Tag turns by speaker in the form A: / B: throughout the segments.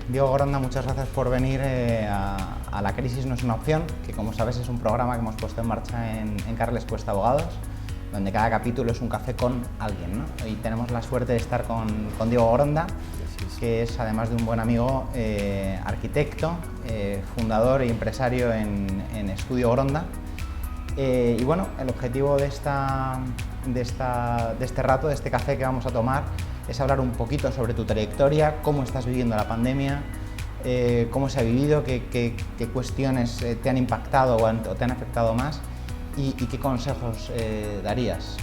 A: Diego Goronda, muchas gracias por venir a La Crisis no es una opción, que como sabes es un programa que hemos puesto en marcha en Carles Cuesta Abogados, donde cada capítulo es un café con alguien, ¿no? Y tenemos la suerte de estar con Diego Goronda, que es, además de un buen amigo, arquitecto, fundador y empresario en Estudio Goronda. Y bueno, el objetivo de este rato, de este café que vamos a tomar, es hablar un poquito sobre tu trayectoria, cómo estás viviendo la pandemia, cómo se ha vivido, qué cuestiones te han impactado o te han afectado más y qué consejos darías.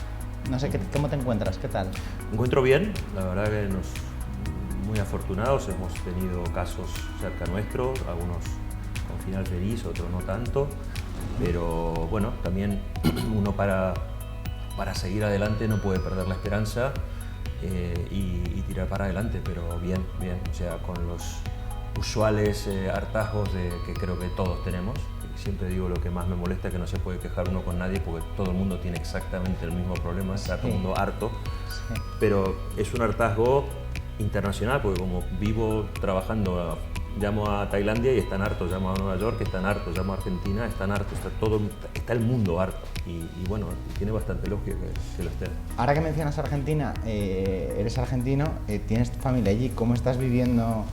A: No sé, ¿cómo te encuentras? ¿Qué tal?
B: Me encuentro bien, la verdad que muy afortunados, hemos tenido casos cerca nuestro, algunos con final feliz, otros no tanto, pero bueno, también uno para seguir adelante no puede perder la esperanza y tirar para adelante, pero bien, o sea, con los usuales hartazgos que creo que todos tenemos. Siempre digo, lo que más me molesta es que no se puede quejar uno con nadie porque todo el mundo tiene exactamente el mismo problema, está todo el mundo harto, pero es un hartazgo internacional porque como vivo trabajando, llamo a Tailandia y están hartos, llamo a Nueva York, están hartos, llamo a Argentina, están hartos, está el mundo harto y bueno, tiene bastante lógica que lo esté.
A: Ahora que mencionas Argentina, eres argentino, tienes familia allí, ¿cómo estás viviendo,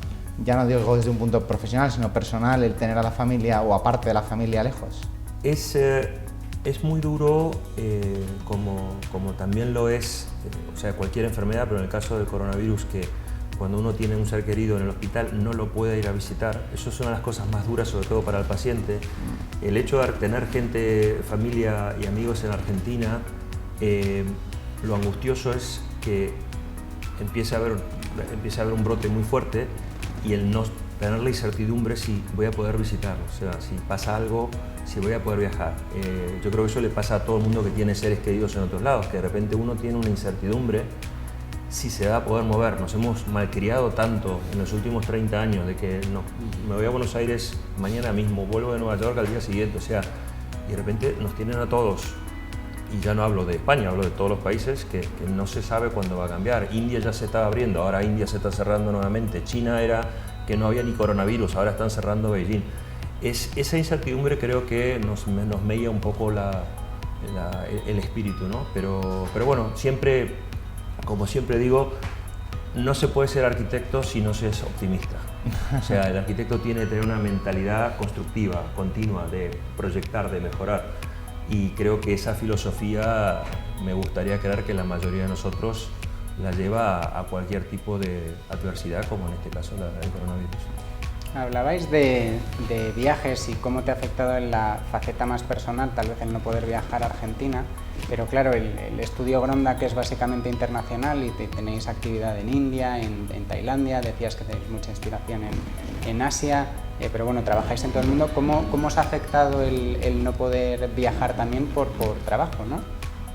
A: ya no digo desde un punto profesional, sino personal, el tener a la familia o aparte de la familia lejos?
B: Es muy duro, como también lo es, o sea, cualquier enfermedad, pero en el caso del coronavirus, que cuando uno tiene un ser querido en el hospital no lo puede ir a visitar. Eso es una de las cosas más duras, sobre todo para el paciente. El hecho de tener gente, familia y amigos en Argentina, lo angustioso es que empieza a haber un brote muy fuerte y el no tener la incertidumbre si voy a poder visitarlo, o sea, si pasa algo, si voy a poder viajar. Yo creo que eso le pasa a todo el mundo que tiene seres queridos en otros lados, que de repente uno tiene una incertidumbre si se va a poder mover. Nos hemos malcriado tanto en los últimos 30 años de que me voy a Buenos Aires mañana mismo, vuelvo de Nueva York al día siguiente, o sea, y de repente nos tienen a todos, y ya no hablo de España, hablo de todos los países, que no se sabe cuándo va a cambiar. India ya se estaba abriendo, ahora India se está cerrando nuevamente. China era que no había ni coronavirus, ahora están cerrando Beijing. Esa incertidumbre creo que nos mella un poco el espíritu, ¿no? Pero bueno, siempre, como siempre digo, no se puede ser arquitecto si no se es optimista. O sea, el arquitecto tiene que tener una mentalidad constructiva, continua, de proyectar, de mejorar. Y creo que esa filosofía me gustaría creer que la mayoría de nosotros la lleva a cualquier tipo de adversidad, como en este caso el coronavirus.
C: Hablabais de viajes y cómo te ha afectado en la faceta más personal, tal vez el no poder viajar a Argentina, pero claro, el Estudio Goronda, que es básicamente internacional y tenéis actividad en India, en Tailandia, decías que tenéis mucha inspiración en Asia, pero bueno, trabajáis en todo el mundo. ¿Cómo os ha afectado el no poder viajar también por trabajo, ¿no?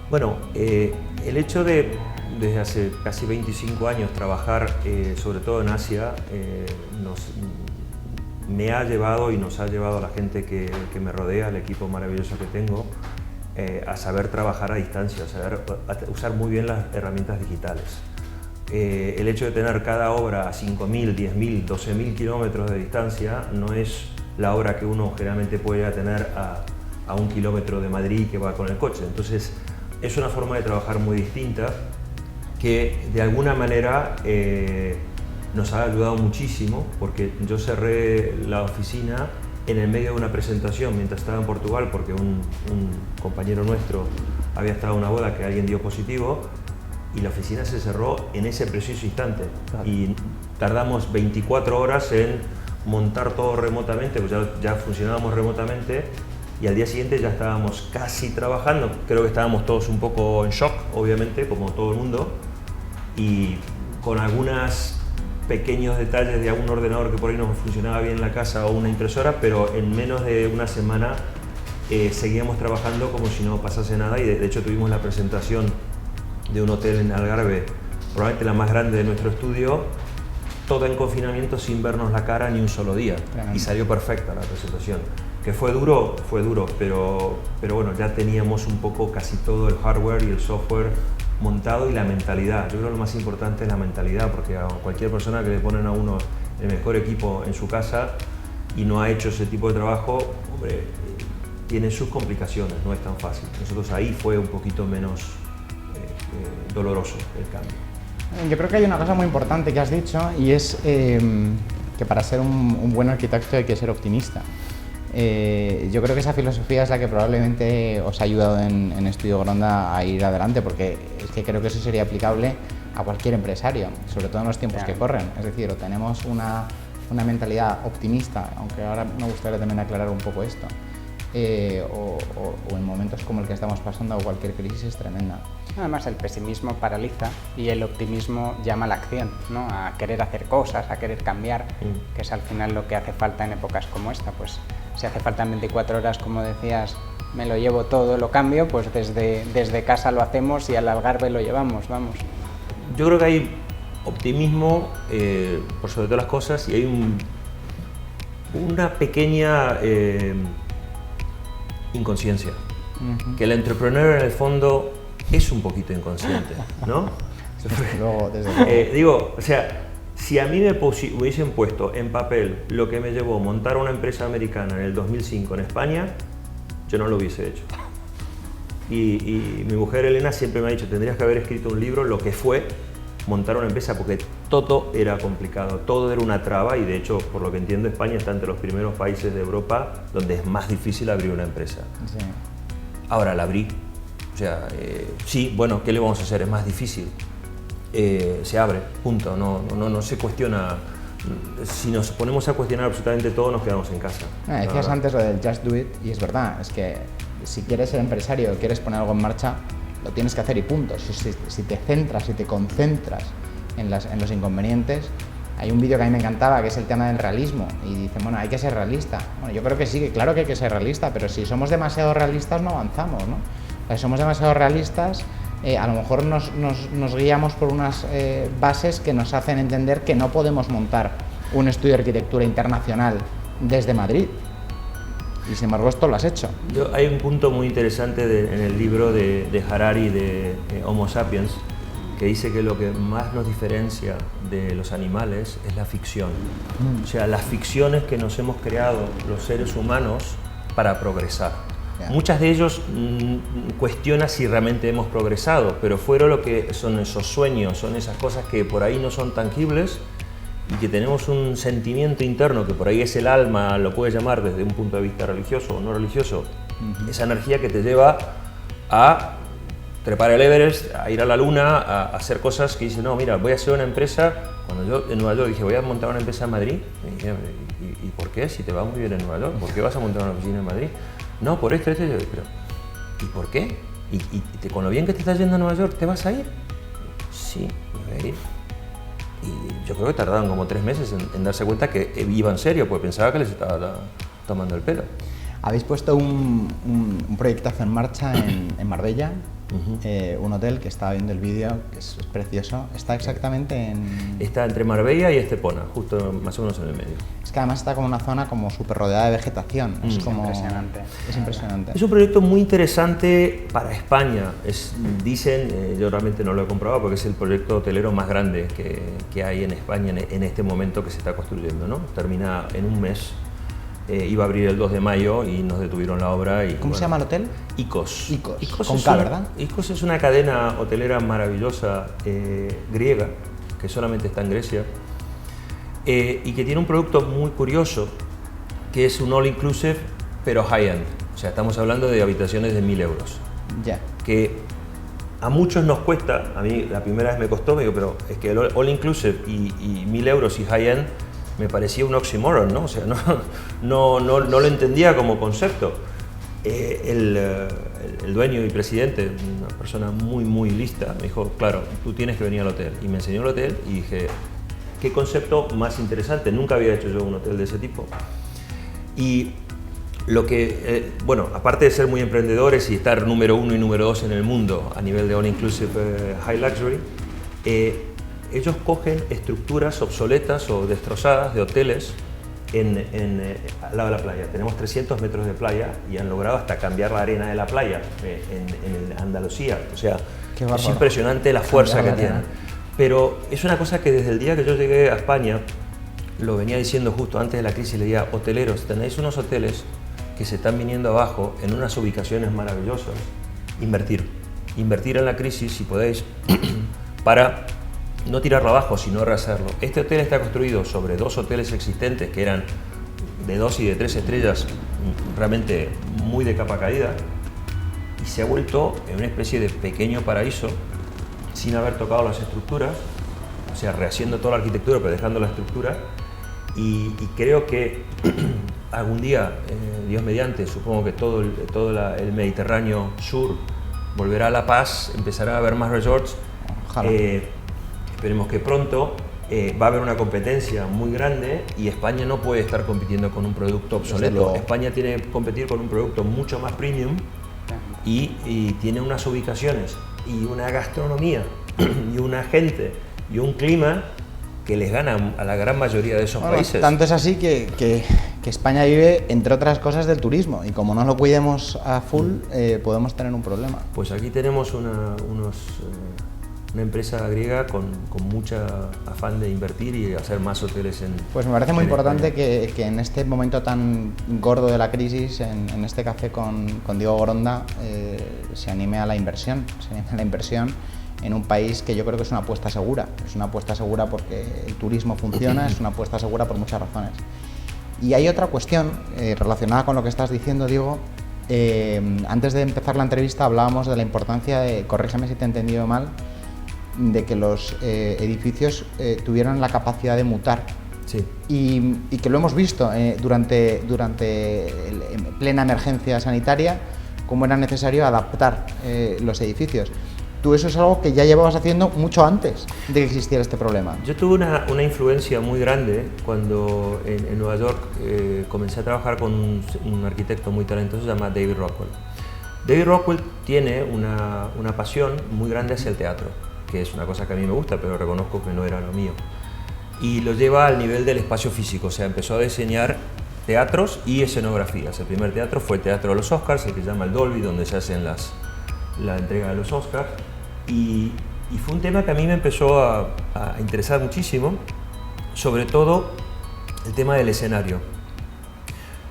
B: Bueno, el hecho de desde hace casi 25 años trabajar sobre todo en Asia me ha llevado y nos ha llevado a la gente que me rodea, al equipo maravilloso que tengo, a saber trabajar a distancia, a saber usar muy bien las herramientas digitales. El hecho de tener cada obra a 5.000, 10.000, 12.000 kilómetros de distancia no es la obra que uno generalmente puede tener a 1 kilómetro de Madrid que va con el coche. Entonces es una forma de trabajar muy distinta que de alguna manera nos ha ayudado muchísimo, porque yo cerré la oficina en el medio de una presentación mientras estaba en Portugal, porque un compañero nuestro había estado en una boda que alguien dio positivo y la oficina se cerró en ese preciso instante. Claro. Y tardamos 24 horas en montar todo remotamente, pues ya funcionábamos remotamente y al día siguiente ya estábamos casi trabajando. Creo que estábamos todos un poco en shock, obviamente, como todo el mundo, y con algunos pequeños detalles de algún ordenador que por ahí no funcionaba bien en la casa o una impresora, pero en menos de una semana seguíamos trabajando como si no pasase nada y de hecho tuvimos la presentación de un hotel en Algarve, probablemente la más grande de nuestro estudio, toda en confinamiento sin vernos la cara ni un solo día. Y salió perfecta la presentación. Que fue duro, pero bueno, ya teníamos un poco casi todo el hardware y el software montado y la mentalidad. Yo creo que lo más importante es la mentalidad, porque a cualquier persona que le ponen a uno el mejor equipo en su casa y no ha hecho ese tipo de trabajo, hombre, tiene sus complicaciones, no es tan fácil. Nosotros ahí fue un poquito menos doloroso el cambio.
A: Yo creo que hay una cosa muy importante que has dicho y es que para ser un buen arquitecto hay que ser optimista. Yo creo que esa filosofía es la que probablemente os ha ayudado en Estudio Gronda a ir adelante, porque es que creo que eso sería aplicable a cualquier empresario, sobre todo en los tiempos que corren. Es decir, o tenemos una mentalidad optimista, aunque ahora me gustaría también aclarar un poco esto, o en momentos como el que estamos pasando, cualquier crisis es tremenda.
C: Además, el pesimismo paraliza y el optimismo llama a la acción, ¿no? A querer hacer cosas, a querer cambiar, que es al final lo que hace falta en épocas como esta. Pues si hace falta en 24 horas, como decías, me lo llevo todo, lo cambio, pues desde casa lo hacemos y al Algarve lo llevamos, vamos.
B: Yo creo que hay optimismo por sobre todas las cosas y hay una pequeña inconsciencia, que el entrepreneur en el fondo es un poquito inconsciente, ¿no? Digo, o sea, si a mí me hubiesen puesto en papel lo que me llevó a montar una empresa americana en el 2005 en España, yo no lo hubiese hecho. Y mi mujer Elena siempre me ha dicho, tendrías que haber escrito un libro, lo que fue montar una empresa, porque todo era complicado, todo era una traba y de hecho, por lo que entiendo, España está entre los primeros países de Europa donde es más difícil abrir una empresa. Sí. Ahora la abrí, o sea, sí, bueno, ¿qué le vamos a hacer? Es más difícil. Se abre, punto, no se cuestiona. Si nos ponemos a cuestionar absolutamente todo, nos quedamos en casa.
A: Decías antes lo del just do it y es verdad, es que si quieres ser empresario, quieres poner algo en marcha, lo tienes que hacer y punto. Si te centras, si te concentras en los inconvenientes, hay un vídeo que a mí me encantaba que es el tema del realismo y dicen, bueno, hay que ser realista. Bueno, yo creo que sí, que claro que hay que ser realista, pero si somos demasiado realistas no avanzamos, ¿no? O sea, si somos demasiado realistas, a lo mejor nos guiamos por unas bases que nos hacen entender que no podemos montar un estudio de arquitectura internacional desde Madrid. Y sin embargo esto lo has hecho.
B: Hay un punto muy interesante en el libro de Harari de Homo Sapiens, que dice que lo que más nos diferencia de los animales es la ficción. O sea, las ficciones que nos hemos creado los seres humanos para progresar. Muchas de ellos cuestionan si realmente hemos progresado, pero fueron lo que son esos sueños, son esas cosas que por ahí no son tangibles y que tenemos un sentimiento interno que por ahí es el alma, lo puedes llamar desde un punto de vista religioso o no religioso, esa energía que te lleva a trepar el Everest, a ir a la luna, a hacer cosas que dicen, no, mira, voy a hacer una empresa. Cuando yo en Nueva York dije, voy a montar una empresa en Madrid, me dije, ¿y por qué? Si te va muy bien en Nueva York, ¿por qué vas a montar una oficina en Madrid? No, por esto, pero ¿y por qué? ¿Y con lo bien que te estás yendo a Nueva York, te vas a ir? Sí, me voy a ir. Y yo creo que tardaron como 3 meses en darse cuenta que iba en serio, porque pensaba que les estaba tomando el pelo.
A: Habéis puesto un proyectazo en marcha en Marbella, un hotel que estaba viendo el vídeo, que es precioso. Está exactamente en...
B: Está entre Marbella y Estepona, justo más o menos en el medio.
A: Es que además está como una zona como súper rodeada de vegetación. Es como...
C: Impresionante.
A: Es impresionante.
B: Es un proyecto muy interesante para España. Dicen, yo realmente no lo he comprobado porque es el proyecto hotelero más grande que hay en España en este momento que se está construyendo, ¿no? Termina en un mes. Iba a abrir el 2 de mayo y nos detuvieron la obra.
A: ¿Cómo se llama el hotel?
B: Icos.
A: Icos con K, ¿verdad?
B: Icos es una cadena hotelera maravillosa griega, que solamente está en Grecia, y que tiene un producto muy curioso, que es un all-inclusive, pero high-end. O sea, estamos hablando de habitaciones de 1.000 euros.
A: Ya.
B: Que a muchos nos cuesta, a mí la primera vez me costó, me digo, pero es que el all-inclusive y 1.000 euros y high-end me parecía un oxímoron, ¿no? O sea, no lo entendía como concepto. El dueño y presidente, una persona muy lista, me dijo, claro, tú tienes que venir al hotel. Y me enseñó el hotel y dije, qué concepto más interesante. Nunca había hecho yo un hotel de ese tipo. Y lo que, bueno, aparte de ser muy emprendedores y estar número 1 y número 2 en el mundo a nivel de All Inclusive High Luxury, ellos cogen estructuras obsoletas o destrozadas de hoteles al lado de la playa. Tenemos 300 metros de playa y han logrado hasta cambiar la arena de la playa en Andalucía. O sea, es impresionante la fuerza que tienen. Pero es una cosa que desde el día que yo llegué a España, lo venía diciendo justo antes de la crisis, le decía, hoteleros, tenéis unos hoteles que se están viniendo abajo en unas ubicaciones maravillosas, invertir en la crisis si podéis, para no tirarlo abajo, sino rehacerlo. Este hotel está construido sobre 2 hoteles existentes que eran de 2 y de 3 estrellas, realmente muy de capa caída, y se ha vuelto en una especie de pequeño paraíso sin haber tocado las estructuras, o sea, rehaciendo toda la arquitectura pero dejando la estructura, y creo que algún día, Dios mediante, supongo que todo el Mediterráneo sur volverá a la paz, empezará a haber más resorts.
A: Ojalá.
B: Esperemos que pronto. Va a haber una competencia muy grande y España no puede estar compitiendo con un producto obsoleto. España tiene que competir con un producto mucho más premium y tiene unas ubicaciones y una gastronomía y una gente y un clima que les gana a la gran mayoría de esos países.
A: Tanto es así que España vive, entre otras cosas, del turismo, y como no lo cuidemos a full, podemos tener un problema.
B: Pues aquí tenemos una empresa griega con mucha afán de invertir y hacer más hoteles en...
A: Pues me parece muy importante que en este momento tan gordo de la crisis, en este café con Diego Gronda, se anime a la inversión, en un país que yo creo que es una apuesta segura. Es una apuesta segura porque el turismo funciona, es una apuesta segura por muchas razones. Y hay otra cuestión relacionada con lo que estás diciendo, Diego. Antes de empezar la entrevista hablábamos de la importancia de, corrígeme si te he entendido mal, de que los edificios tuvieran la capacidad de mutar.
B: Sí.
A: Y que lo hemos visto durante plena emergencia sanitaria, cómo era necesario adaptar los edificios. Tú eso es algo que ya llevabas haciendo mucho antes de que existiera este problema.
B: Yo tuve una influencia muy grande cuando en Nueva York comencé a trabajar con un arquitecto muy talentoso, se llama David Rockwell. David Rockwell tiene una pasión muy grande hacia el teatro, que es una cosa que a mí me gusta, pero reconozco que no era lo mío. Y lo lleva al nivel del espacio físico, o sea, empezó a diseñar teatros y escenografías. El primer teatro fue el Teatro de los Oscars, el que se llama el Dolby, donde se hacen la entrega de los Oscars. Y fue un tema que a mí me empezó a interesar muchísimo, sobre todo el tema del escenario.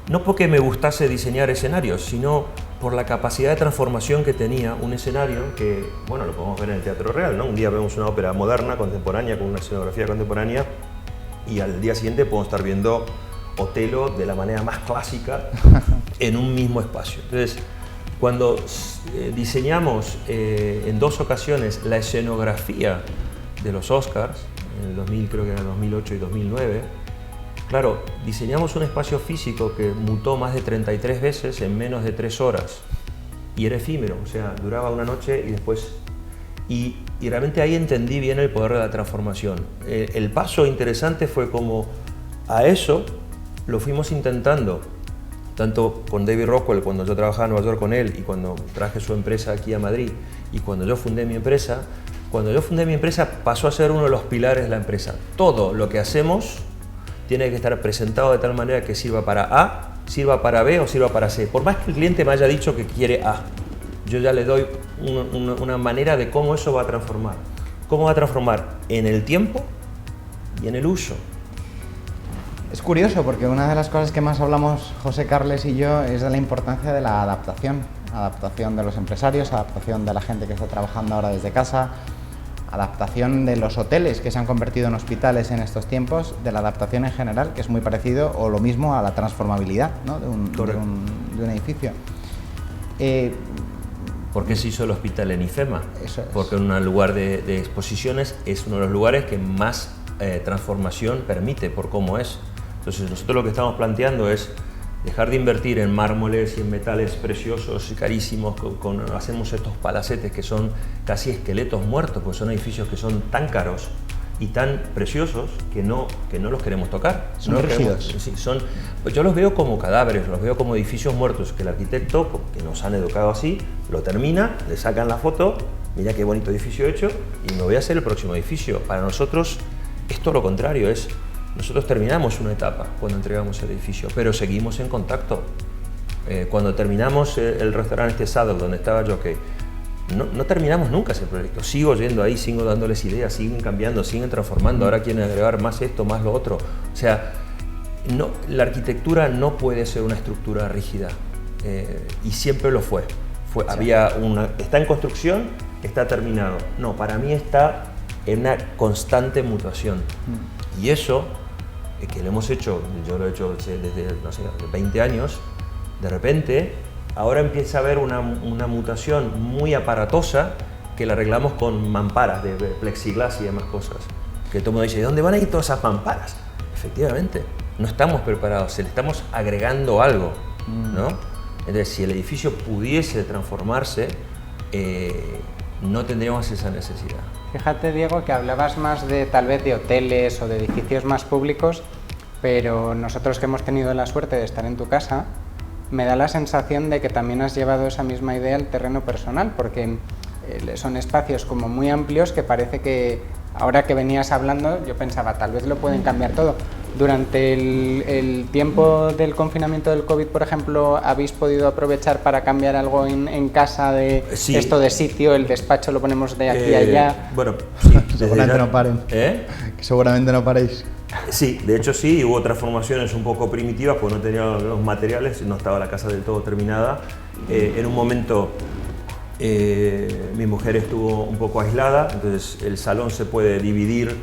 B: No porque me gustase diseñar escenarios, sino por la capacidad de transformación que tenía un escenario que, bueno, lo podemos ver en el Teatro Real, ¿no? Un día vemos una ópera moderna, contemporánea, con una escenografía contemporánea, y al día siguiente podemos estar viendo Otelo de la manera más clásica en un mismo espacio. Entonces, cuando diseñamos en 2 ocasiones la escenografía de los Oscars, en el 2000, creo que era 2008 y 2009, claro, diseñamos un espacio físico que mutó más de 33 veces en menos de 3 horas y era efímero, o sea, duraba una noche y después... Y realmente ahí entendí bien el poder de la transformación. El paso interesante fue como a eso lo fuimos intentando, tanto con David Rockwell cuando yo trabajaba en Nueva York con él y cuando traje su empresa aquí a Madrid y cuando yo fundé mi empresa. Cuando yo fundé mi empresa pasó a ser uno de los pilares de la empresa. Todo lo que hacemos tiene que estar presentado de tal manera que sirva para A, sirva para B o sirva para C. Por más que el cliente me haya dicho que quiere A, yo ya le doy una manera de cómo eso va a transformar. ¿Cómo va a transformar? En el tiempo y en el uso.
A: Es curioso porque una de las cosas que más hablamos José Carles y yo es de la importancia de la adaptación de los empresarios, adaptación de la gente que está trabajando ahora desde casa, adaptación de los hoteles que se han convertido en hospitales en estos tiempos, de la adaptación en general, que es muy parecido o lo mismo a la transformabilidad, ¿no? de un edificio.
B: ¿Por qué se hizo el hospital en IFEMA?
A: Eso es.
B: Porque en un lugar de exposiciones es uno de los lugares que más transformación permite por cómo es. Entonces nosotros lo que estamos planteando es dejar de invertir en mármoles y en metales preciosos y carísimos, hacemos estos palacetes que son casi esqueletos muertos, pues son edificios que son tan caros y tan preciosos que no los queremos tocar.
A: Son rígidos.
B: Sí, pues yo los veo como cadáveres, los veo como edificios muertos, que el arquitecto, que nos han educado así, lo termina, le sacan la foto, mira qué bonito edificio hecho y me voy a hacer el próximo edificio. Para nosotros es todo lo contrario, nosotros terminamos una etapa cuando entregamos el edificio, pero seguimos en contacto. Cuando terminamos el restaurante Saddle, donde estaba Jockey, no terminamos nunca ese proyecto. Sigo yendo ahí, sigo dándoles ideas, siguen cambiando, siguen transformando, ahora quieren agregar más esto, más lo otro. O sea, no, la arquitectura no puede ser una estructura rígida, y siempre lo fue. Sí. Está en construcción, está terminado. No, para mí está en una constante mutación. Y eso, que lo hemos hecho, yo lo he hecho desde, no sé, 20 años, de repente, ahora empieza a haber una mutación muy aparatosa que la arreglamos con mamparas de plexiglas y demás cosas. Que todo el mundo dice, ¿de dónde van a ir todas esas mamparas? Efectivamente, no estamos preparados, le estamos agregando algo, ¿no? Entonces, si el edificio pudiese transformarse, no tendríamos esa necesidad.
C: Fíjate, Diego, que hablabas más de tal vez de hoteles o de edificios más públicos, pero nosotros que hemos tenido la suerte de estar en tu casa, me da la sensación de que también has llevado esa misma idea al terreno personal, porque son espacios como muy amplios que parece que ahora que venías hablando yo pensaba tal vez lo pueden cambiar todo. Durante el tiempo del confinamiento del COVID, por ejemplo, ¿habéis podido aprovechar para cambiar algo en casa de
B: sí.
C: Esto de sitio, el despacho lo ponemos de aquí a allá?
B: Bueno, sí,
A: seguramente no paren.
B: Que
A: seguramente no paréis.
B: Sí, de hecho sí, hubo transformaciones un poco primitivas porque no tenía los materiales, no estaba la casa del todo terminada. En un momento mi mujer estuvo un poco aislada, entonces el salón se puede dividir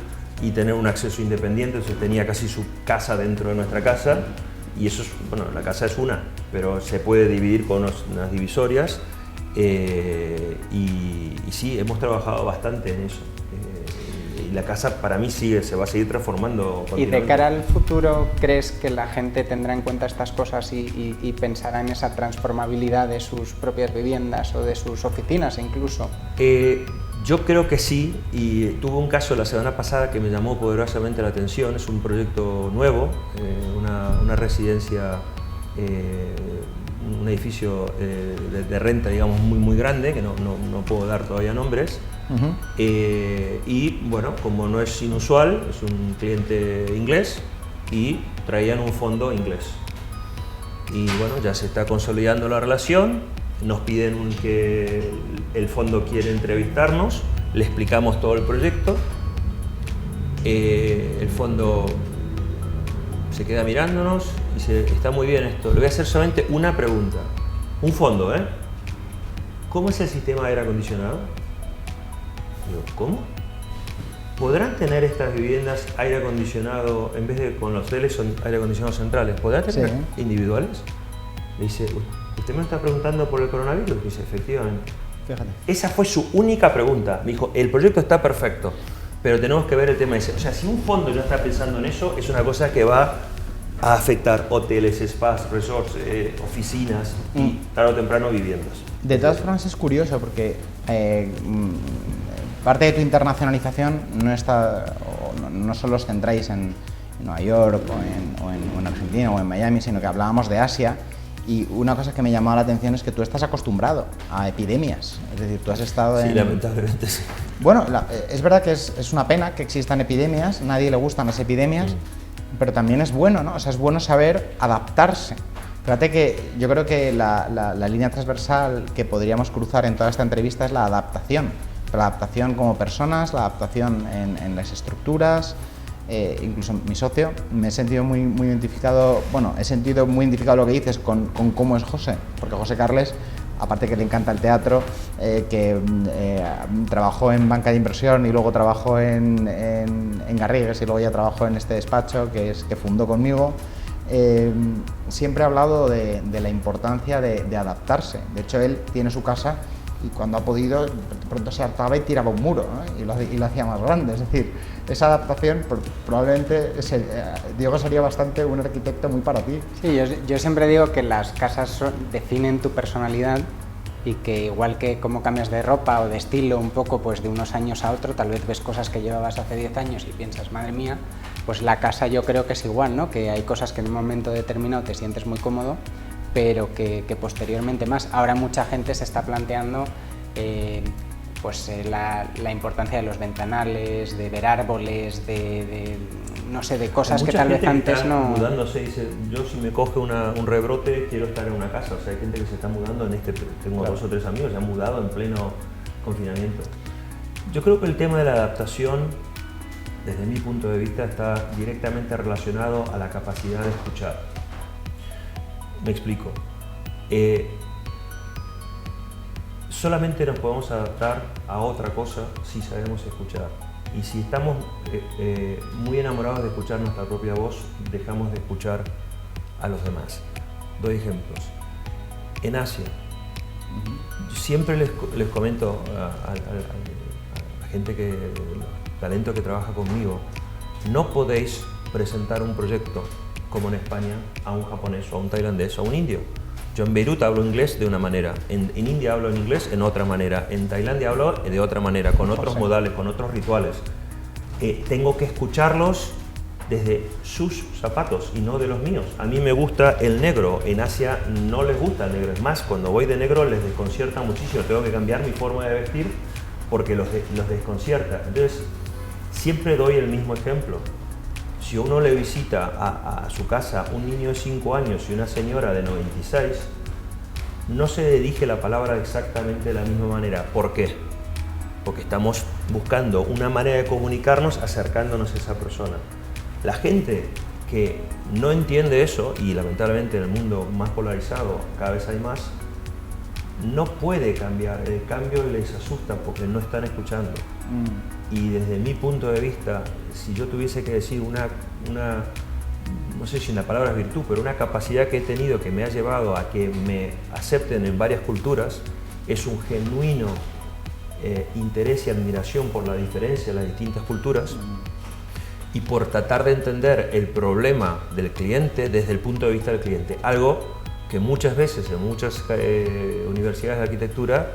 B: y tener un acceso independiente, entonces tenía casi su casa dentro de nuestra casa, y eso es, bueno, la casa es una, pero se puede dividir con unas divisorias, y sí, hemos trabajado bastante en eso. Y la casa para mí se va a seguir transformando.
C: ¿Y de cara al futuro crees que la gente tendrá en cuenta estas cosas y pensará en esa transformabilidad de sus propias viviendas o de sus oficinas incluso?
B: Yo creo que sí, y tuve un caso la semana pasada que me llamó poderosamente la atención. Es un proyecto nuevo, una residencia, un edificio de renta, digamos, muy grande, que no puedo dar todavía nombres. Y bueno, como no es inusual, es un cliente inglés y traían un fondo inglés. Y bueno, ya se está consolidando la relación. Nos piden que el fondo quiere entrevistarnos, le explicamos todo el proyecto, el fondo se queda mirándonos y dice, está muy bien esto, le voy a hacer solamente una pregunta. Un fondo, ¿eh? ¿Cómo es el sistema de aire acondicionado? Digo, ¿cómo? ¿Podrán tener estas viviendas aire acondicionado, en vez de con los hoteles son aire acondicionados centrales, podrán tener individuales? Le dice, ¿usted me está preguntando por el coronavirus? Dice, efectivamente.
A: Fíjate.
B: Esa fue su única pregunta. Me dijo, el proyecto está perfecto, pero tenemos que ver el tema ese. O sea, si un fondo ya está pensando en eso, es una cosa que va a afectar hoteles, spas, resorts, oficinas y tarde o temprano viviendas.
A: De todas formas es curioso porque parte de tu internacionalización no solo os centráis en Nueva York o en Argentina o en Miami, sino que hablábamos de Asia. Y una cosa que me llamaba la atención es que tú estás acostumbrado a epidemias, es decir, tú has estado en...
B: Sí, lamentablemente sí.
A: Bueno, es verdad que es una pena que existan epidemias, nadie le gustan las epidemias, pero también es bueno, ¿no? O sea, es bueno saber adaptarse. Fíjate que yo creo que la línea transversal que podríamos cruzar en toda esta entrevista es la adaptación. La adaptación como personas, la adaptación en las estructuras. Incluso mi socio, me he sentido muy identificado, bueno, he sentido muy identificado lo que dices con cómo es José, porque José Carles, aparte que le encanta el teatro, trabajó en banca de inversión y luego trabajó en Garrigues y luego ya trabajó en este despacho que fundó conmigo, siempre ha hablado de la importancia de adaptarse. De hecho, él tiene su casa y cuando ha podido, de pronto se hartaba y tiraba un muro, ¿no? y lo hacía más grande. Es decir, esa adaptación probablemente, Diego sería bastante un arquitecto muy para ti.
C: Sí, yo siempre digo que las casas definen tu personalidad y que igual que cómo cambias de ropa o de estilo un poco pues de unos años a otro, tal vez ves cosas que llevabas hace 10 años y piensas, madre mía, pues la casa yo creo que es igual, ¿no? Que hay cosas que en un momento determinado te sientes muy cómodo, pero que posteriormente más. Ahora mucha gente se está planteando la importancia de los ventanales, de ver árboles, no sé, de cosas que tal vez antes no...
B: mudándose, dice, yo si me coge un rebrote quiero estar en una casa. O sea, hay gente que se está mudando tengo 2 o 3 amigos, se han mudado en pleno confinamiento. Yo creo que el tema de la adaptación, desde mi punto de vista, está directamente relacionado a la capacidad de escuchar. Me explico. Solamente nos podemos adaptar a otra cosa si sabemos escuchar. Y si estamos muy enamorados de escuchar nuestra propia voz, dejamos de escuchar a los demás. Doy ejemplos. En Asia, siempre les comento a la gente el talento que trabaja conmigo, no podéis presentar un proyecto como en España a un japonés o a un tailandés o a un indio. Yo en Beirut hablo inglés de una manera, en India hablo en inglés en otra manera, en Tailandia hablo de otra manera, con otros modales, con otros rituales. Tengo que escucharlos desde sus zapatos y no de los míos. A mí me gusta el negro, en Asia no les gusta el negro. Es más, cuando voy de negro les desconcierta muchísimo, tengo que cambiar mi forma de vestir porque los desconcierta. Entonces, siempre doy el mismo ejemplo. Si uno le visita a su casa un niño de 5 años y una señora de 96, no se dirige la palabra exactamente de la misma manera. ¿Por qué? Porque estamos buscando una manera de comunicarnos acercándonos a esa persona. La gente que no entiende eso, y lamentablemente en el mundo más polarizado cada vez hay más, no puede cambiar. El cambio les asusta porque no están escuchando. Y desde mi punto de vista, si yo tuviese que decir no sé si la palabra es virtud, pero una capacidad que he tenido que me ha llevado a que me acepten en varias culturas, es un genuino interés y admiración por la diferencia de las distintas culturas y por tratar de entender el problema del cliente desde el punto de vista del cliente. Algo que muchas veces en muchas universidades de arquitectura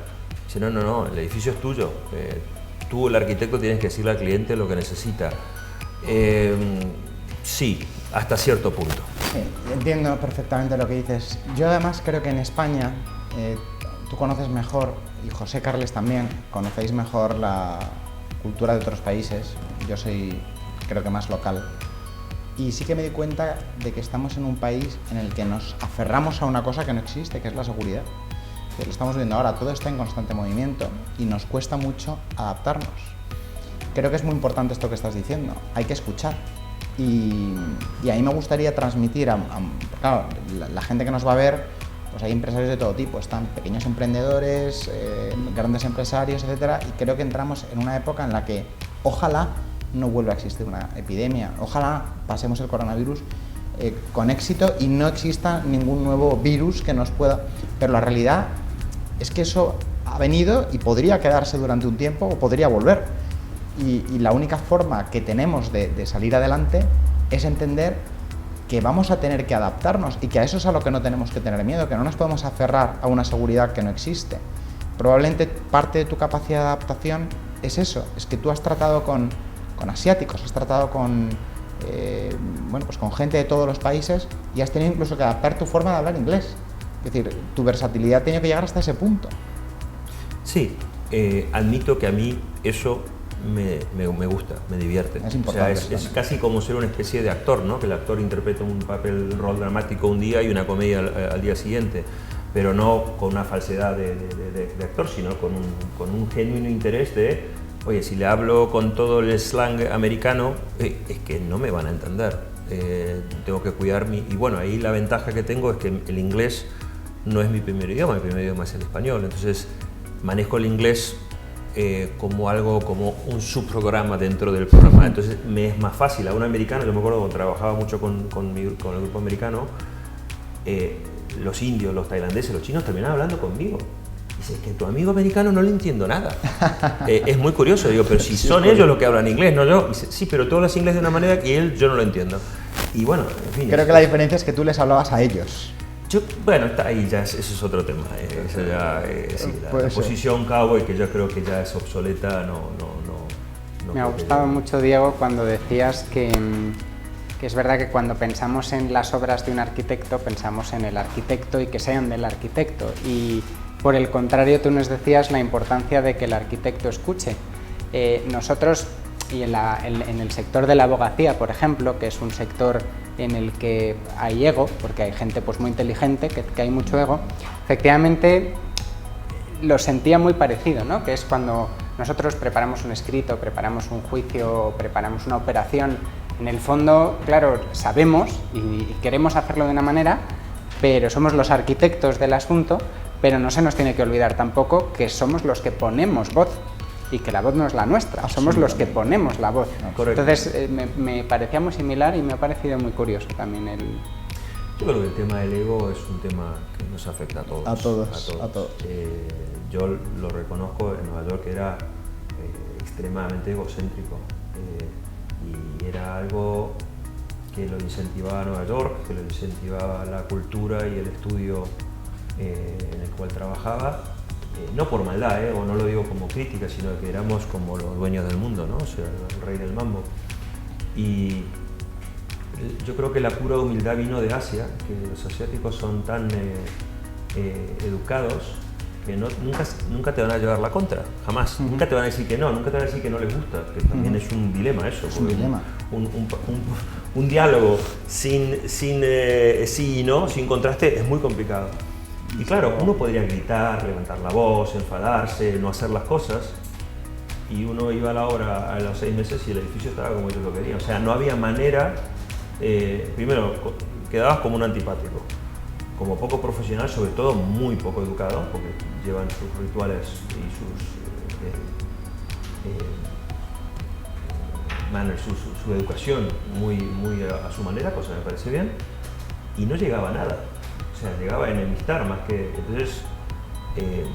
B: dicen, no, el edificio es tuyo. Tú, el arquitecto, tienes que decirle al cliente lo que necesita. Sí, hasta cierto punto.
A: Sí, entiendo perfectamente lo que dices. Yo además creo que en España, tú conoces mejor, y José Carles también, conocéis mejor la cultura de otros países. Yo soy, creo que más local. Y sí que me di cuenta de que estamos en un país en el que nos aferramos a una cosa que no existe, que es la seguridad. Lo estamos viendo ahora, todo está en constante movimiento y nos cuesta mucho adaptarnos. Creo que es muy importante esto que estás diciendo, hay que escuchar. Y a mí me gustaría transmitir claro, la gente que nos va a ver, pues hay empresarios de todo tipo, están pequeños emprendedores, grandes empresarios, etcétera, y creo que entramos en una época en la que ojalá no vuelva a existir una epidemia, ojalá pasemos el coronavirus con éxito y no exista ningún nuevo virus que nos pueda... Pero la realidad es que eso ha venido y podría quedarse durante un tiempo o podría volver. Y la única forma que tenemos de salir adelante es entender que vamos a tener que adaptarnos y que a eso es a lo que no tenemos que tener miedo, que no nos podemos aferrar a una seguridad que no existe. Probablemente parte de tu capacidad de adaptación es eso, es que tú has tratado con asiáticos, has tratado con gente de todos los países y has tenido incluso que adaptar tu forma de hablar inglés. Es decir, tu versatilidad tiene que llegar hasta ese punto.
B: Sí, admito que a mí eso me gusta, me divierte.
A: Es importante.
B: O sea, es casi como ser una especie de actor, ¿no? Que el actor interpreta un rol dramático un día y una comedia al día siguiente, pero no con una falsedad de actor, sino con un genuino interés de, oye, si le hablo con todo el slang americano, es que no me van a entender. Tengo que cuidar y bueno, ahí la ventaja que tengo es que el inglés no es mi primer idioma es el español, entonces manejo el inglés como un subprograma dentro del programa, entonces me es más fácil. A un americano, yo me acuerdo cuando trabajaba mucho con el grupo americano, los indios, los tailandeses, los chinos terminaban hablando conmigo. Dice, es que tu amigo americano no le entiendo nada. Es muy curioso, digo, pero si son ellos los que hablan inglés, no yo. Dice, sí, pero tú hablas inglés de una manera que yo no lo entiendo. Y bueno, en fin.
A: Creo que la diferencia es que tú les hablabas a ellos.
B: Bueno, está ahí ya, eso es otro tema. Eso ya, sí, la posición cowboy, que yo creo que ya es obsoleta, no
C: Me ha gustado mucho, Diego, cuando decías que es verdad que cuando pensamos en las obras de un arquitecto, pensamos en el arquitecto y que sean del arquitecto. Y por el contrario, tú nos decías la importancia de que el arquitecto escuche. Nosotros, y en el sector de la abogacía, por ejemplo, que es un sector en el que hay ego, porque hay gente pues muy inteligente, que hay mucho ego, efectivamente lo sentía muy parecido, ¿no? Que es cuando nosotros preparamos un escrito, preparamos un juicio, preparamos una operación. En el fondo, claro, sabemos y queremos hacerlo de una manera, pero somos los arquitectos del asunto, pero no se nos tiene que olvidar tampoco que somos los que ponemos voz y que la voz no es la nuestra, somos los que ponemos la voz. Entonces me parecía muy similar y me ha parecido muy curioso también el...
B: Yo creo que el tema del ego es un tema que nos afecta a todos.
A: A todos.
B: Yo lo reconozco, en Nueva York era extremadamente egocéntrico y era algo que lo incentivaba Nueva York, que lo incentivaba la cultura y el estudio en el cual trabajaba. No por maldad, o no lo digo como crítica, sino que éramos como los dueños del mundo, ¿no? O sea, el rey del mambo. Y yo creo que la pura humildad vino de Asia, que los asiáticos son tan educados que nunca te van a llevar la contra, jamás. Nunca te van a decir que no, nunca te van a decir que no les gusta, que también es un dilema eso.
A: Es un dilema.
B: Un diálogo sin sí y no, sin contraste, es muy complicado. Y claro, uno podría gritar, levantar la voz, enfadarse, no hacer las cosas, y uno iba a la obra a los 6 meses y el edificio estaba como ellos lo querían. O sea, no había manera. Primero, quedabas como un antipático, como poco profesional, sobre todo muy poco educado, porque llevan sus rituales y sus su educación muy a su manera, cosa que me parece bien, y no llegaba a nada. O sea, llegaba a enemistar más que... Entonces,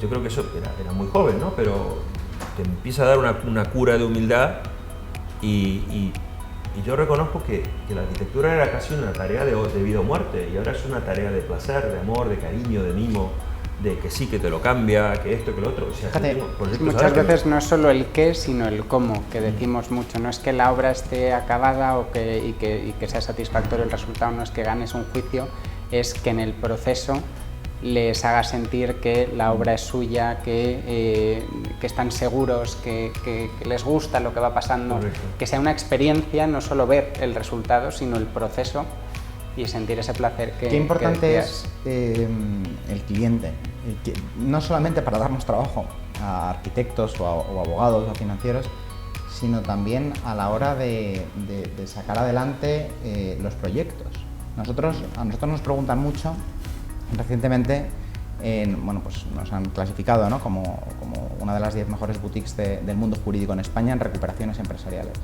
B: yo creo que eso era muy joven, ¿no? Pero te empieza a dar una cura de humildad y yo reconozco que la arquitectura era casi una tarea de vida o muerte, y ahora es una tarea de placer, de amor, de cariño, de mimo, de que sí, que te lo cambia, que esto, que lo otro. O sea,
C: muchas veces no es solo el qué, sino el cómo, que decimos mucho. No es que la obra esté acabada y que sea satisfactorio el resultado, no es que ganes un juicio, es que en el proceso les haga sentir que la obra es suya, que están seguros, que les gusta lo que va pasando. Correcto. Que sea una experiencia, no solo ver el resultado, sino el proceso y sentir ese placer que...
A: Qué importante es el cliente, no solamente para darnos trabajo a arquitectos o abogados o financieros, sino también a la hora de sacar adelante los proyectos. A nosotros nos preguntan mucho. Recientemente pues nos han clasificado, ¿no? como una de las 10 mejores boutiques del mundo jurídico en España en recuperaciones empresariales.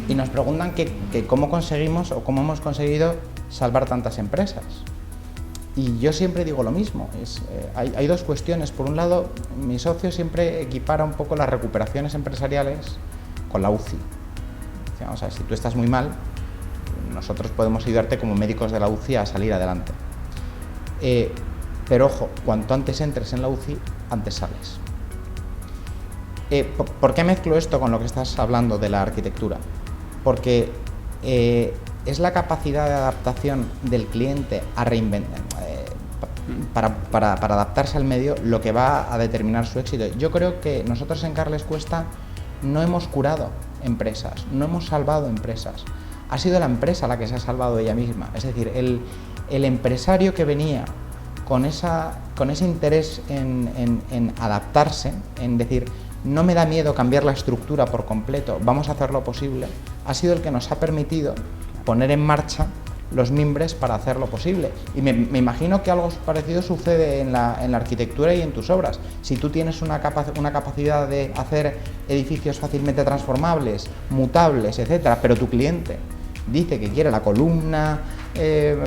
A: Y nos preguntan que cómo conseguimos o cómo hemos conseguido salvar tantas empresas. Y yo siempre digo lo mismo, hay dos cuestiones. Por un lado, mi socio siempre equipara un poco las recuperaciones empresariales con la UCI. O sea, si tú estás muy mal, nosotros podemos ayudarte como médicos de la UCI a salir adelante. Pero ojo, cuanto antes entres en la UCI, antes sales. ¿Por qué mezclo esto con lo que estás hablando de la arquitectura? Porque es la capacidad de adaptación del cliente a reinventar, para adaptarse al medio, lo que va a determinar su éxito. Yo creo que nosotros en Carles Cuesta no hemos curado empresas, no hemos salvado empresas. Ha sido la empresa la que se ha salvado ella misma. Es decir, el empresario que venía con ese interés en adaptarse, en decir, no me da miedo cambiar la estructura por completo, vamos a hacer lo posible, ha sido el que nos ha permitido poner en marcha los mimbres para hacerlo posible. Y me imagino que algo parecido sucede en la arquitectura y en tus obras. Si tú tienes una capacidad de hacer edificios fácilmente transformables, mutables, etcétera, pero tu cliente dice que quiere la columna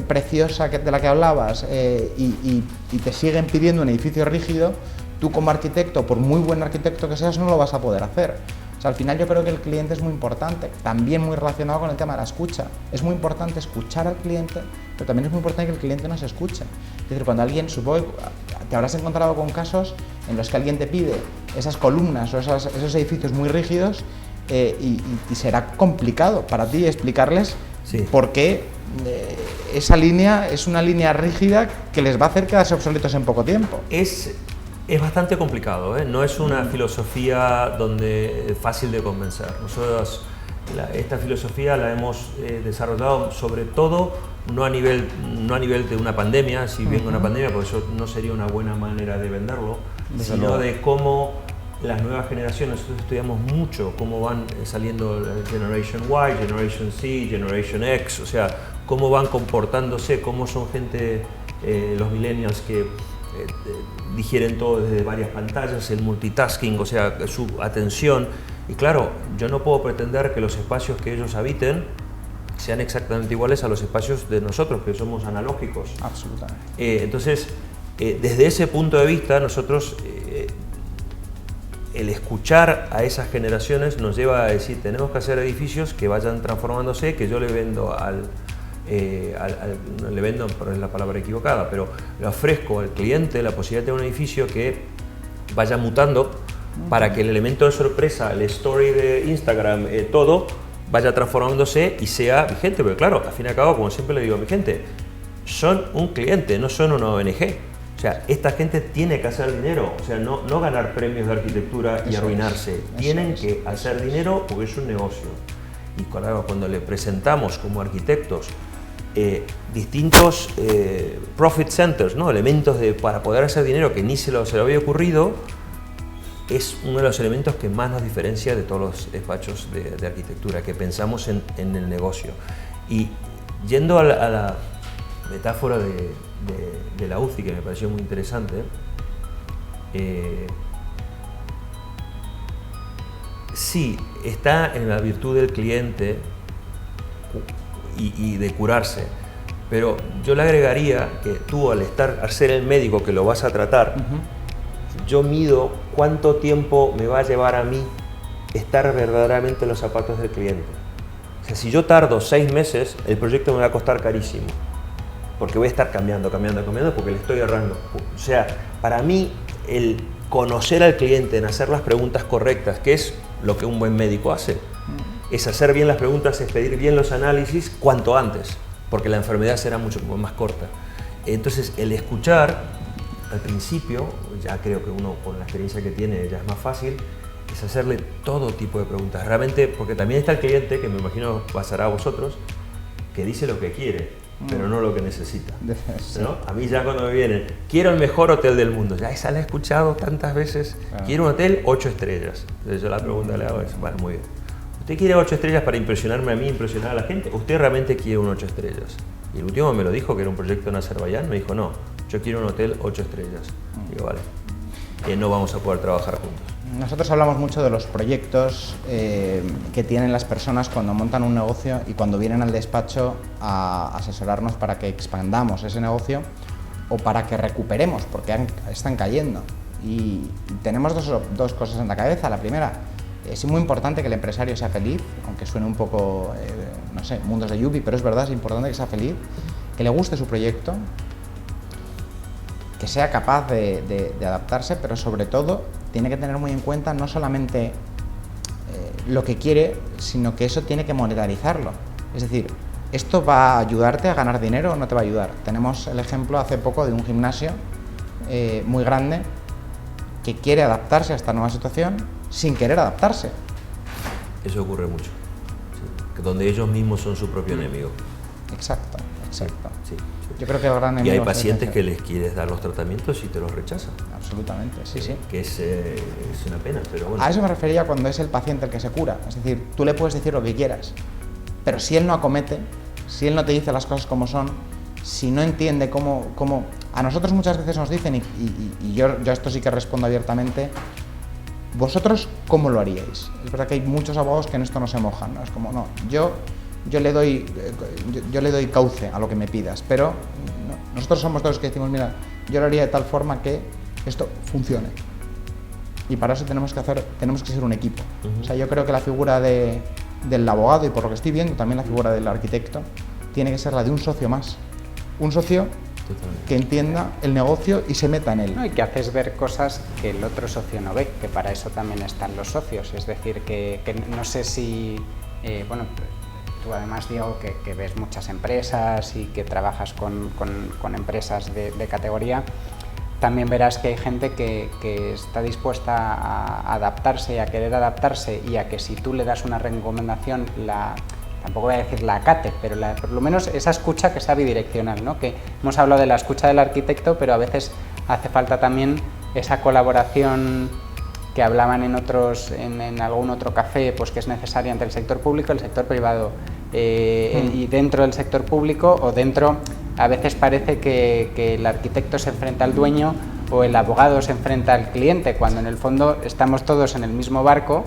A: preciosa de la que hablabas y te siguen pidiendo un edificio rígido, tú como arquitecto, por muy buen arquitecto que seas, no lo vas a poder hacer. O sea, al final yo creo que el cliente es muy importante, también muy relacionado con el tema de la escucha. Es muy importante escuchar al cliente, pero también es muy importante que el cliente nos escuche. Es decir, cuando alguien, supongo que te habrás encontrado con casos en los que alguien te pide esas columnas o esos edificios muy rígidos y será complicado para ti explicarles por qué esa línea es una línea rígida que les va a hacer quedarse obsoletos en poco tiempo.
B: Es bastante complicado, ¿eh? No es una filosofía fácil de convencer. Nosotros esta filosofía la hemos desarrollado sobre todo no a nivel de una pandemia, si venga una pandemia, porque eso no sería una buena manera de venderlo, sino de cómo las nuevas generaciones, nosotros estudiamos mucho cómo van saliendo la Generation Y, Generation C, Generation X, o sea, cómo van comportándose, cómo son gente, los millennials que digieren todo desde varias pantallas, el multitasking, o sea, su atención. Y claro, yo no puedo pretender que los espacios que ellos habiten sean exactamente iguales a los espacios de nosotros, que somos analógicos.
A: Absolutamente.
B: Entonces, desde ese punto de vista, nosotros, el escuchar a esas generaciones nos lleva a decir, tenemos que hacer edificios que vayan transformándose, que yo le vendo no le vendo, pero es la palabra equivocada, pero le ofrezco al cliente la posibilidad de tener un edificio que vaya mutando para que el elemento de sorpresa, el story de Instagram, todo vaya transformándose y sea vigente, porque claro, al fin y al cabo, como siempre le digo a mi gente, son un cliente, no son una ONG. O sea, esta gente tiene que hacer dinero, o sea, no ganar premios de arquitectura y arruinarse. Tienen que hacer dinero porque es un negocio. Y cuando le presentamos como arquitectos distintos profit centers, ¿no? Elementos para poder hacer dinero que ni se le había ocurrido, es uno de los elementos que más nos diferencia de todos los despachos de arquitectura, que pensamos en el negocio. Y yendo a la metáfora de la UCI, que me pareció muy interesante, sí, está en la virtud del cliente y de curarse, pero yo le agregaría que tú, al ser el médico que lo vas a tratar, yo mido cuánto tiempo me va a llevar a mí estar verdaderamente en los zapatos del cliente. O sea, si yo tardo 6 meses, el proyecto me va a costar carísimo, porque voy a estar cambiando, porque le estoy errando. O sea, para mí, el conocer al cliente, en hacer las preguntas correctas, que es lo que un buen médico hace, es hacer bien las preguntas, es pedir bien los análisis cuanto antes, porque la enfermedad será mucho más corta. Entonces, el escuchar, al principio, ya creo que uno con la experiencia que tiene ya es más fácil, es hacerle todo tipo de preguntas. Realmente, porque también está el cliente, que me imagino pasará a vosotros, que dice lo que quiere, pero no lo que necesita, ¿no? A mí ya cuando me vienen, quiero el mejor hotel del mundo, ya esa la he escuchado tantas veces, quiero un hotel 8 estrellas. Entonces yo la pregunta le hago es, bueno, muy bien. ¿Usted quiere 8 estrellas para impresionarme a mí, impresionar a la gente? ¿Usted realmente quiere un 8 estrellas? Y el último me lo dijo, que era un proyecto en Azerbaiyán, me dijo, no, yo quiero un hotel 8 estrellas. Digo, vale, no vamos a poder trabajar juntos.
A: Nosotros hablamos mucho de los proyectos que tienen las personas cuando montan un negocio y cuando vienen al despacho a asesorarnos para que expandamos ese negocio o para que recuperemos, porque están cayendo. Y tenemos dos cosas en la cabeza. La primera, es muy importante que el empresario sea feliz, aunque suene un poco, no sé, mundos de Yuppie, pero es verdad, es importante que sea feliz, que le guste su proyecto, que sea capaz de adaptarse, pero sobre todo tiene que tener muy en cuenta no solamente lo que quiere, sino que eso tiene que monetarizarlo. Es decir, ¿esto va a ayudarte a ganar dinero o no te va a ayudar? Tenemos el ejemplo hace poco de un gimnasio muy grande que quiere adaptarse a esta nueva situación sin querer adaptarse.
B: Eso ocurre mucho, sí, donde ellos mismos son su propio enemigo.
A: Exacto.
B: Sí.
A: Yo creo que el gran enemigo.
B: Y hay pacientes que les quieres dar los tratamientos y te los rechazan.
A: Absolutamente, sí.
B: Que es una pena, pero bueno.
A: A eso me refería cuando es el paciente el que se cura. Es decir, tú le puedes decir lo que quieras, pero si él no acomete, si él no te dice las cosas como son, si no entiende cómo... A nosotros muchas veces nos dicen, y yo a esto sí que respondo abiertamente, ¿vosotros cómo lo haríais? Es verdad que hay muchos abogados que en esto no se mojan, ¿no? Es como, no, yo le doy cauce a lo que me pidas, pero no, nosotros somos todos los que decimos, mira, yo lo haría de tal forma que esto funcione. Y para eso tenemos que ser un equipo. O sea, yo creo que la figura del abogado, y por lo que estoy viendo también la figura del arquitecto, tiene que ser la de un socio más. Un socio que entienda el negocio y se meta en él.
C: No, y que haces ver cosas que el otro socio no ve, que para eso también están los socios. Es decir, que no sé si... bueno, tú además, Diego, que ves muchas empresas y que trabajas con empresas de categoría, también verás que hay gente que está dispuesta a adaptarse y a querer adaptarse, y a que si tú le das una recomendación la tampoco voy a decir la acate, pero por lo menos esa escucha que sea bidireccional, ¿no? Que hemos hablado de la escucha del arquitecto, pero a veces hace falta también esa colaboración que hablaban en algún otro café, pues que es necesaria entre el sector público y el sector privado. Y dentro del sector público o dentro, a veces parece que el arquitecto se enfrenta al dueño o el abogado se enfrenta al cliente, cuando en el fondo estamos todos en el mismo barco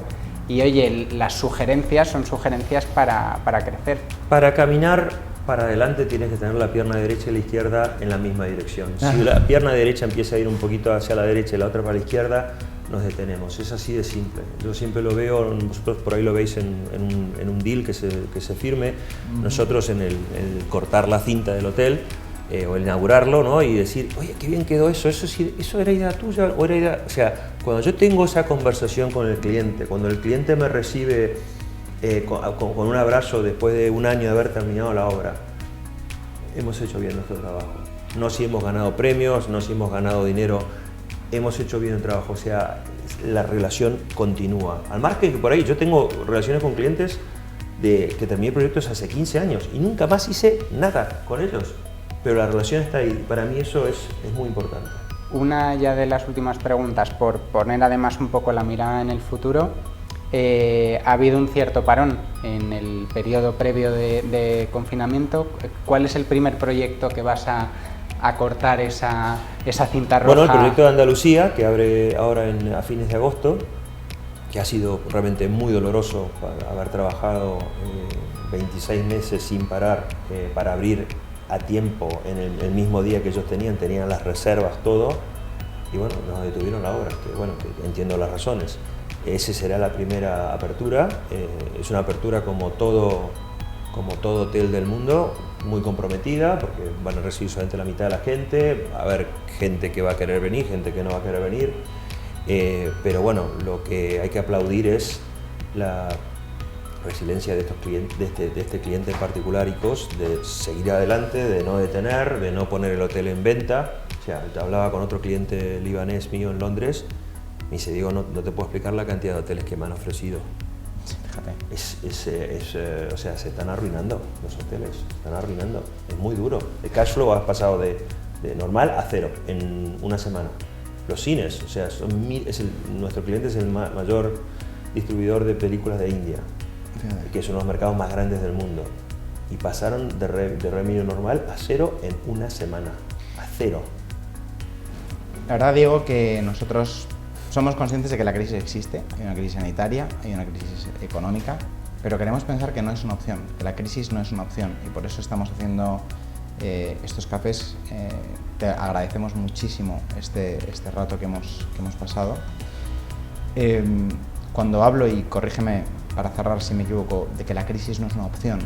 C: y oye, las sugerencias son sugerencias para crecer.
B: Para caminar para adelante tienes que tener la pierna derecha y la izquierda en la misma dirección. Si la pierna derecha empieza a ir un poquito hacia la derecha y la otra para la izquierda, nos detenemos. Es así de simple. Yo siempre lo veo, vosotros por ahí lo veis en un deal que se firme, nosotros en el cortar la cinta del hotel, o el inaugurarlo, ¿no? Y decir, oye, qué bien quedó eso era idea tuya o era idea... O sea, cuando yo tengo esa conversación con el cliente, cuando el cliente me recibe con un abrazo después de un año de haber terminado la obra, hemos hecho bien nuestro trabajo. No si hemos ganado premios, no si hemos ganado dinero, hemos hecho bien el trabajo. O sea, la relación continúa. Al margen que por ahí yo tengo relaciones con clientes que terminé proyectos hace 15 años y nunca más hice nada con ellos. Pero la relación está ahí. Para mí eso es muy importante.
C: Una ya de las últimas preguntas, por poner además un poco la mirada en el futuro. Ha habido un cierto parón en el periodo previo de confinamiento. ¿Cuál es el primer proyecto que vas a cortar esa cinta roja?
B: Bueno, el proyecto de Andalucía, que abre ahora a fines de agosto, que ha sido realmente muy doloroso para haber trabajado 26 meses sin parar para abrir a tiempo en el mismo día que ellos tenían las reservas, todo, y bueno, nos detuvieron la obra, que entiendo las razones. Esa será la primera apertura, es una apertura como todo hotel del mundo, muy comprometida, porque van a recibir solamente la mitad de la gente, va a haber gente que va a querer venir, gente que no va a querer venir, pero bueno, lo que hay que aplaudir es la resiliencia de estos clientes, de este cliente en particular, ICOS, de seguir adelante, de no detener, de no poner el hotel en venta. O sea, hablaba con otro cliente libanés mío en Londres, me dice, Diego, no te puedo explicar la cantidad de hoteles que me han ofrecido. Fíjate. O sea, se están arruinando los hoteles, se están arruinando. Es muy duro. El cash flow ha pasado de normal a cero en una semana. Los cines, o sea, nuestro cliente es el mayor distribuidor de películas de India, que son los mercados más grandes del mundo, y pasaron de revenue normal a cero en una semana, a cero.
A: La verdad, Diego, que nosotros somos conscientes de que la crisis existe, hay una crisis sanitaria, hay una crisis económica, pero queremos pensar que no es una opción, que la crisis no es una opción, y por eso estamos haciendo estos cafés. Te agradecemos muchísimo este rato que hemos pasado. Cuando hablo, y corrígeme para cerrar si me equivoco, de que la crisis no es una opción,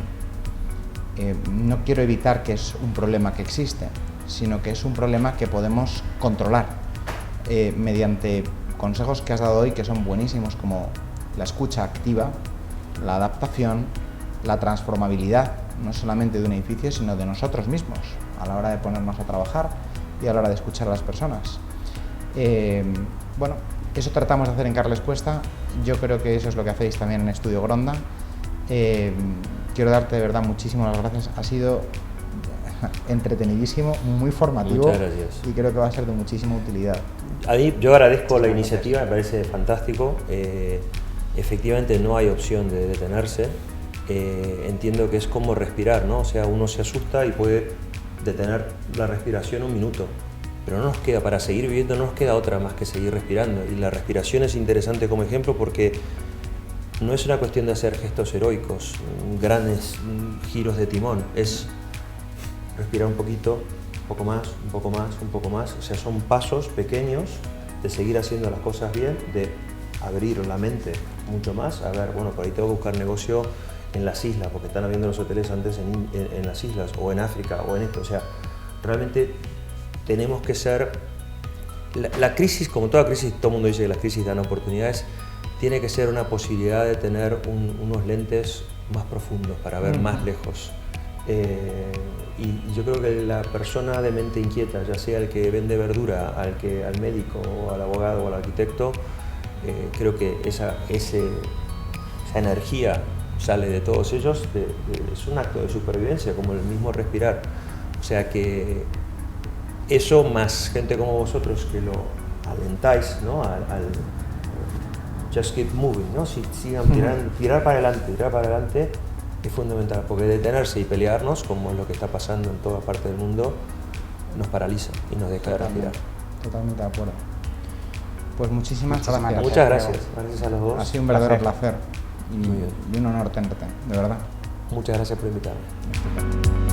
A: no quiero evitar que es un problema que existe, sino que es un problema que podemos controlar mediante consejos que has dado hoy, que son buenísimos, como la escucha activa, la adaptación, la transformabilidad, no solamente de un edificio, sino de nosotros mismos, a la hora de ponernos a trabajar y a la hora de escuchar a las personas. Bueno, eso tratamos de hacer en Carles Cuesta. Yo creo que eso es lo que hacéis también en Estudio Gronda. Quiero darte de verdad muchísimas gracias. Ha sido entretenidísimo, muy formativo.
B: Muchas gracias.
A: Y creo que va a ser de muchísima utilidad.
B: A mí, yo agradezco la iniciativa, me parece fantástico. Efectivamente no hay opción de detenerse. Entiendo que es como respirar, ¿no? O sea, uno se asusta y puede detener la respiración un minuto. Pero no nos queda, para seguir viviendo no nos queda otra más que seguir respirando. Y la respiración es interesante como ejemplo porque no es una cuestión de hacer gestos heroicos, grandes giros de timón. Es respirar un poquito, un poco más, un poco más, un poco más. O sea, son pasos pequeños de seguir haciendo las cosas bien, de abrir la mente mucho más. A ver, bueno, por ahí tengo que buscar negocio en las islas, porque están abriendo los hoteles antes en las islas, o en África, o en esto. O sea, realmente tenemos que ser... La crisis, como toda crisis, todo el mundo dice que las crisis dan oportunidades, tiene que ser una posibilidad de tener unos lentes más profundos para ver más lejos. Y yo creo que la persona de mente inquieta, ya sea el que vende verdura, al médico, o al abogado, o al arquitecto, creo que esa energía sale de todos ellos, es un acto de supervivencia, como el mismo respirar. O sea que eso, más gente como vosotros que lo alentáis, ¿no? al just keep moving, ¿no? Sigan tirar para adelante es fundamental, porque detenerse y pelearnos, como es lo que está pasando en toda parte del mundo, nos paraliza y nos deja de respirar.
A: Totalmente de acuerdo. Pues muchísimas gracias.
B: Muchas gracias. Gracias a los dos.
A: Ha sido un verdadero placer y un honor tenerte, de verdad.
B: Muchas gracias por invitarme.